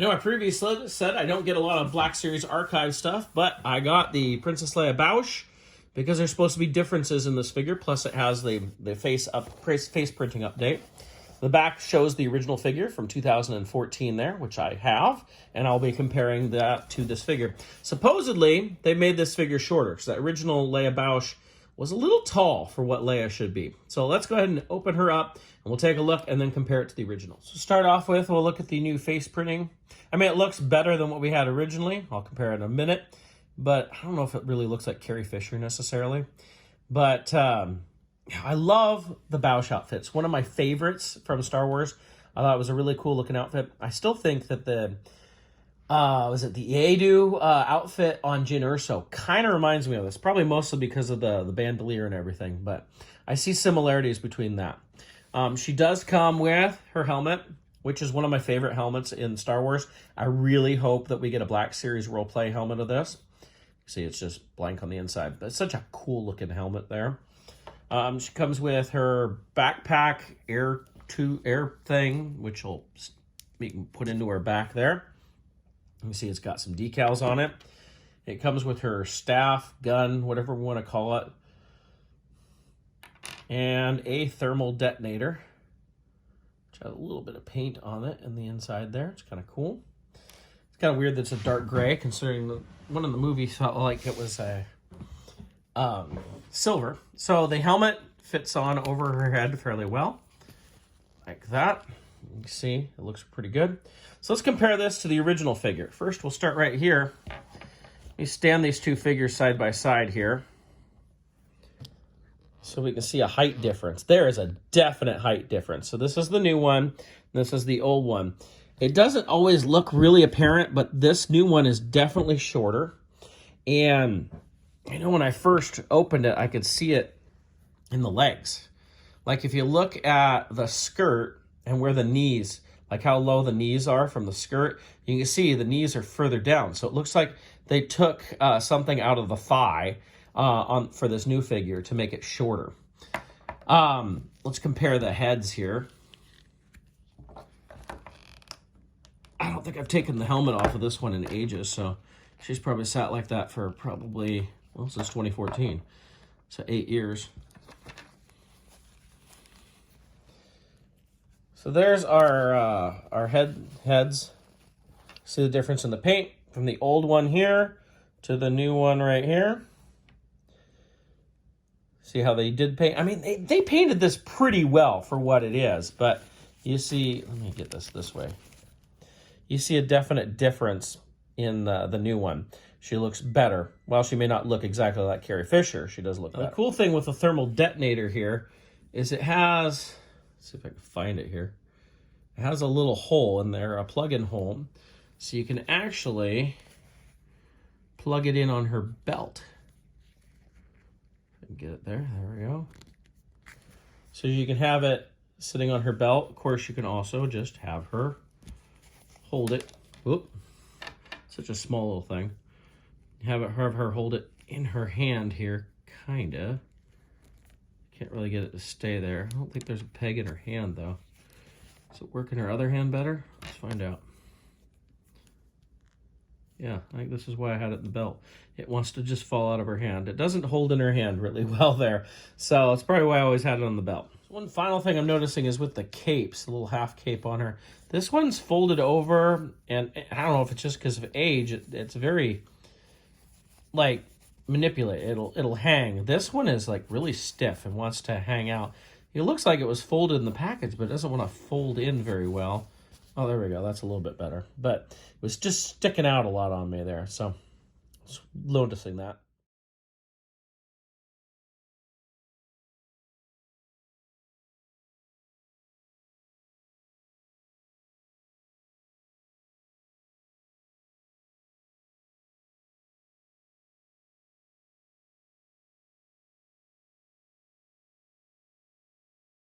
I know I previously said I don't get a lot of Black Series archive stuff, but I got the Princess Leia Boushh because there's supposed to be differences in this figure, plus it has the face printing update. The back shows the original figure from 2014 there, which I have, and I'll be comparing that to this figure. Supposedly, they made this figure shorter, because the original Leia Boushh was a little tall for what Leia should be. So let's go ahead and open her up, and we'll take a look and then compare it to the original. So start off with, we'll look at the new face printing. I mean, it looks better than what we had originally. I'll compare it in a minute, but I don't know if it really looks like Carrie Fisher necessarily. But I love the Boushh outfits. One of my favorites from Star Wars. I thought it was a really cool looking outfit. I still think that the was it the Eadu outfit on Jyn Erso kind of reminds me of this. Probably mostly because of the bandolier and everything, but I see similarities between that. She does come with her helmet, which is one of my favorite helmets in Star Wars. I really hope that we get a Black Series roleplay helmet of this. See, it's just blank on the inside, but it's such a cool looking helmet there. She comes with her backpack air thing, which we can put into her back there. You can see it's got some decals on it. It comes with her staff, gun, whatever we want to call it, and a thermal detonator, which has a little bit of paint on it in the inside there. It's kind of cool. It's kind of weird that it's a dark gray, considering one of the movies felt like it was a silver. So the helmet fits on over her head fairly well, like that. You can see it looks pretty good. So let's compare this to the original figure. First, we'll start right here. Let me stand these two figures side by side here, so we can see a height difference. There is a definite height difference. So this is the new one, this is the old one. It doesn't always look really apparent, but this new one is definitely shorter. And I know when I first opened it, I could see it in the legs. Like if you look at the skirt and where the knees, like how low the knees are from the skirt, you can see the knees are further down. So it looks like they took something out of the thigh for this new figure to make it shorter. Let's compare the heads here. I don't think I've taken the helmet off of this one in ages, so she's probably sat like that for probably, well, since 2014, so 8 years. So there's our heads. See the difference in the paint from the old one here to the new one right here. See how they did paint? I mean, they painted this pretty well for what it is, but you see, let me get this way. You see a definite difference in the new one. She looks better. While she may not look exactly like Carrie Fisher, she does look better. The cool thing with the thermal detonator here is it has, let's see if I can find it here. It has a little hole in there, a plug-in hole. So you can actually plug it in on her belt. Get it there. There we go. So you can have it sitting on her belt. Of course, you can also just have her hold it. Whoop. Such a small little thing. Have her hold it in her hand here, kinda. Can't really get it to stay there. I don't think there's a peg in her hand though. Does it work in her other hand better? Let's find out. Yeah, I think this is why I had it in the belt. It wants to just fall out of her hand. It doesn't hold in her hand really well there. So that's probably why I always had it on the belt. One final thing I'm noticing is with the capes, the little half cape on her. This one's folded over, and I don't know if it's just because of age. It's very, like, manipulated. It'll hang. This one is, like, really stiff and wants to hang out. It looks like it was folded in the package, but it doesn't want to fold in very well. Oh, there we go. That's a little bit better. But it was just sticking out a lot on me there, so just noticing that.